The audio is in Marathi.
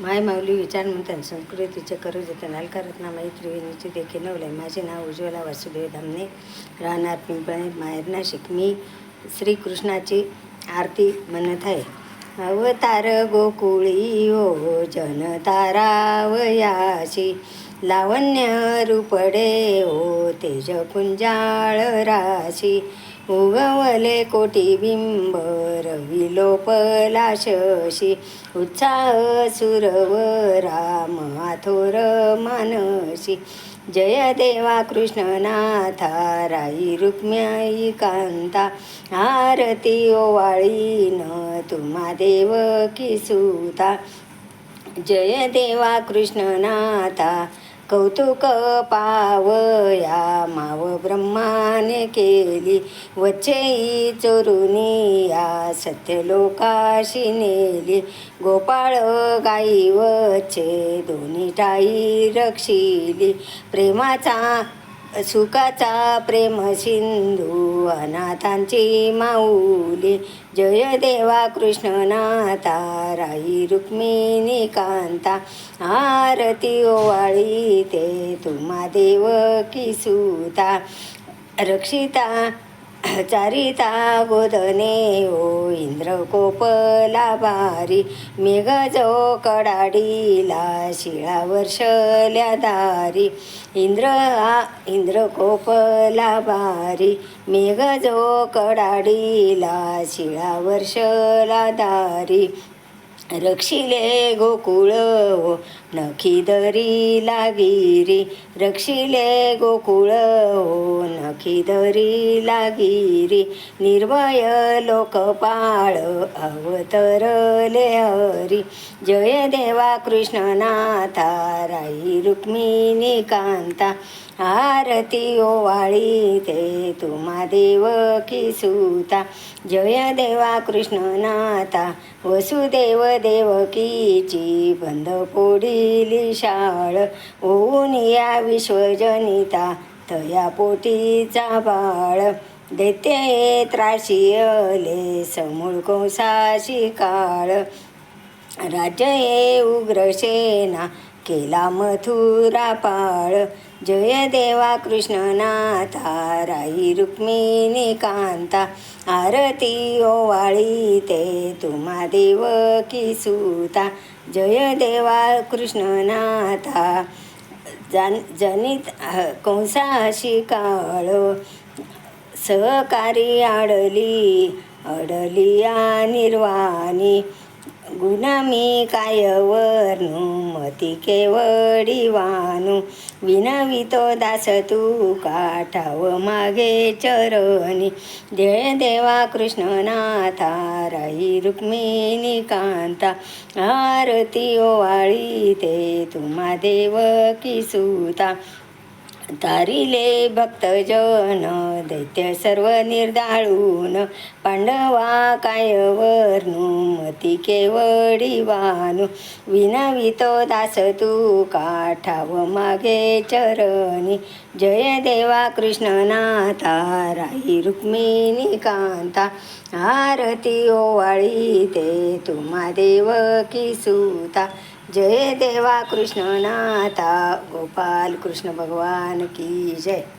माय माऊली विचार म्हणतात संस्कृतीचे करू जतन अलकारत्नामाई त्रिवेणीचे देखील नवले. माझे नाव उज्ज्वला वासुदेव धामणे, राहणार पिंपळे, माहेर नाशिक. मी श्रीकृष्णाची आरती म्हणत आहे. अवतार गोकुळी हो जन तारावयाशी, लावण्य रूपडे हो तेज पुंजाळ राशी, उगवले कोटी बिंब रवी लोपला शशी, उत्साह सुरवरा महाथोर मानसी. जय देवा कृष्णनाथा राई रुक्म्याई कांता, आरती ओवाळीन तुम्हा देवकी सुता. जय देवा कृष्णनाथा कौतुक पावया, माव ब्रह्माने केली वच्चेई चोरुनी या, सत्यलोकाशी नेली. गोपाळ गाई वच्चे दोन्ही टाई रक्षिली, प्रेमाचा सुखाचा प्रेम सिंधू अनाथांची माऊली. जय देवा कृष्णनाथा राई रुक्मिणी कांता, आरती ओवाळी ते तुम्हा देवकी सुता. रक्षिता चारिता गोदने ओ इंद्र कोपला बारी, मेघ जो कडाडीला शिळा वर्षल्या दारी. इंद्र कोपला बारी, मेघ जो कडाडीला शिळा वर्षला दारी. रक्षिले गोकुळ हो नखी दरी लागिरी, रक्षिले गोकुळ हो नखी दरी लागिरी. निर्भय लोकपाळ अवतरले हरी, जय देवा कृष्णनाथा राई रुक्मिणी कांता, आरती ओवाळी ते तुम्हा देवकी सुता. जय देवा कृष्णनाथा वसुदेव देवकीची बंद पोडिली शाळ, ओऊन या विश्वजनिता तया पोटीचा बाळ. दैत्ये त्रासियले समूळ कंसाशी काळ, राज्य ये उग्रसेना केला मथुरा पाळ. जय देवा कृष्णनाथा राई रुक्मिणी कांता, आरती ओवाळी ते तुम्हा देवकी सुता. जय देवा कृष्णनाथा जनित कंसाशी काळ, सहकारी अडली या निर्वाणी. गुण मी काय वर्णू मती केवडी वानू, विनवितो दास तू काठाव मागे चरणी. जय देवा कृष्णनाथा राई रुक्मिणी कांता, आरती ओवाळी ते तुम्हा देवकी सुता. तारिले भक्तजन दैत्य सर्व निर्दाळून, पांडवा काय वर्णू मती केवडी वानू. विनवितो दास तू काठाव मागे चरणी. जय देवा कृष्णनाथा राई रुक्मिणी कांता, आरती ओवाळी ते तुम्हा देवकी सुता. जय देवा कृष्णनाथा गोपाल कृष्ण भगवान की जय.